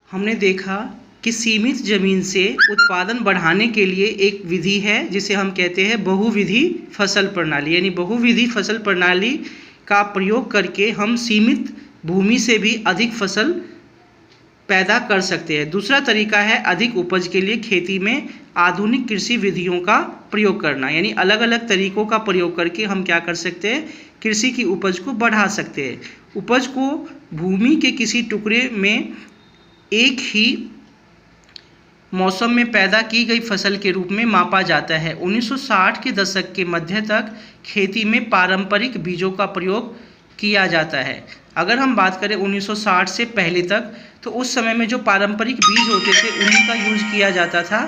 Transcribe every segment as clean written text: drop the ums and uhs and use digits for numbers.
हमने देखा कि सीमित ज़मीन से उत्पादन बढ़ाने के लिए एक विधि है जिसे हम कहते हैं बहुविधि फसल प्रणाली। यानी बहुविधि फसल प्रणाली का प्रयोग करके हम सीमित भूमि से भी अधिक फसल पैदा कर सकते हैं। दूसरा तरीका है अधिक उपज के लिए खेती में आधुनिक कृषि विधियों का प्रयोग करना। यानी अलग अलग तरीकों का प्रयोग करके हम क्या कर सकते हैं, कृषि की उपज को बढ़ा सकते हैं। उपज को भूमि के किसी टुकड़े में एक ही मौसम में पैदा की गई फसल के रूप में मापा जाता है। 1960 के दशक के मध्य तक खेती में पारंपरिक बीजों का प्रयोग किया जाता है। अगर हम बात करें 1960 से पहले तक, तो उस समय में जो पारंपरिक बीज होते थे उन्हीं का यूज़ किया जाता था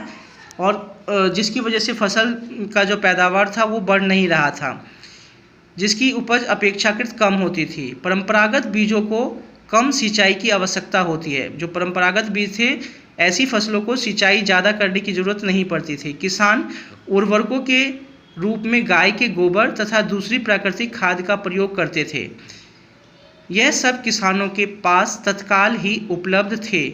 और जिसकी वजह से फसल का जो पैदावार था वो बढ़ नहीं रहा था, जिसकी उपज अपेक्षाकृत कम होती थी। परंपरागत बीजों को कम सिंचाई की आवश्यकता होती है। जो परंपरागत बीज थे, ऐसी फसलों को सिंचाई ज़्यादा करने की ज़रूरत नहीं पड़ती थी। किसान उर्वरकों के रूप में गाय के गोबर तथा दूसरी प्राकृतिक खाद का प्रयोग करते थे। यह सब किसानों के पास तत्काल ही उपलब्ध थे।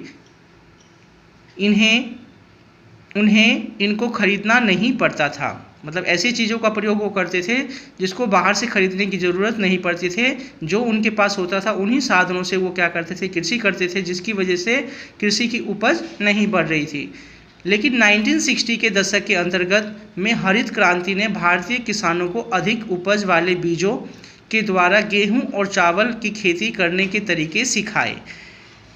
उन्हें इनको खरीदना नहीं पड़ता था। मतलब ऐसी चीज़ों का प्रयोग वो करते थे जिसको बाहर से खरीदने की ज़रूरत नहीं पड़ती थे। जो उनके पास होता था उन्हीं साधनों से वो क्या करते थे, कृषि करते थे, जिसकी वजह से कृषि की उपज नहीं बढ़ रही थी। लेकिन 1960 के दशक के अंतर्गत में हरित क्रांति ने भारतीय किसानों को अधिक उपज वाले बीजों के द्वारा गेहूं और चावल की खेती करने के तरीके सिखाए।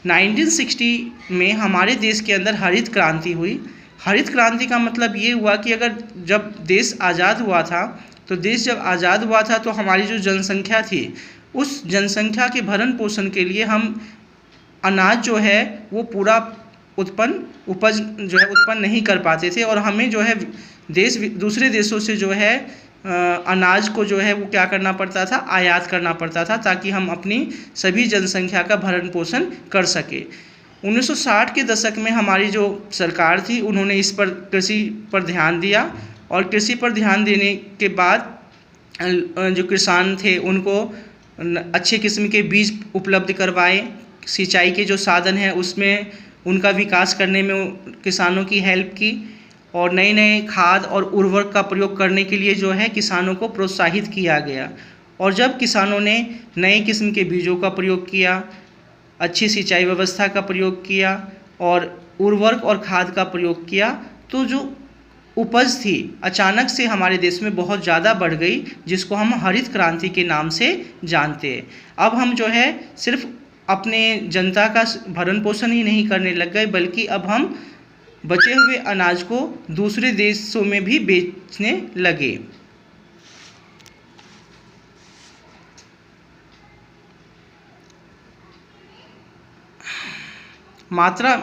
1960 में हमारे देश के अंदर हरित क्रांति हुई। हरित क्रांति का मतलब ये हुआ कि अगर जब देश आज़ाद हुआ था, तो देश जब आज़ाद हुआ था तो हमारी जो जनसंख्या थी, उस जनसंख्या के भरण पोषण के लिए हम अनाज जो है वो पूरा उपज जो है उत्पन्न नहीं कर पाते थे और हमें जो है दूसरे देशों से जो है अनाज को जो है वो क्या करना पड़ता था, आयात करना पड़ता था, ताकि हम अपनी सभी जनसंख्या का भरण पोषण कर सके। 1960 के दशक में हमारी जो सरकार थी उन्होंने इस पर कृषि पर ध्यान दिया और कृषि पर ध्यान देने के बाद जो किसान थे उनको अच्छे किस्म के बीज उपलब्ध करवाए। सिंचाई के जो साधन हैं उसमें उनका विकास करने में किसानों की हेल्प की और नए नए खाद और उर्वरक का प्रयोग करने के लिए जो है किसानों को प्रोत्साहित किया गया। और जब किसानों ने नए किस्म के बीजों का प्रयोग किया, अच्छी सिंचाई व्यवस्था का प्रयोग किया और उर्वरक और खाद का प्रयोग किया, तो जो उपज थी अचानक से हमारे देश में बहुत ज़्यादा बढ़ गई, जिसको हम हरित क्रांति के नाम से जानते हैं। अब हम जो है सिर्फ अपने जनता का भरण पोषण ही नहीं करने लग गए, बल्कि अब हम बचे हुए अनाज को दूसरे देशों में भी बेचने लगे। मात्रा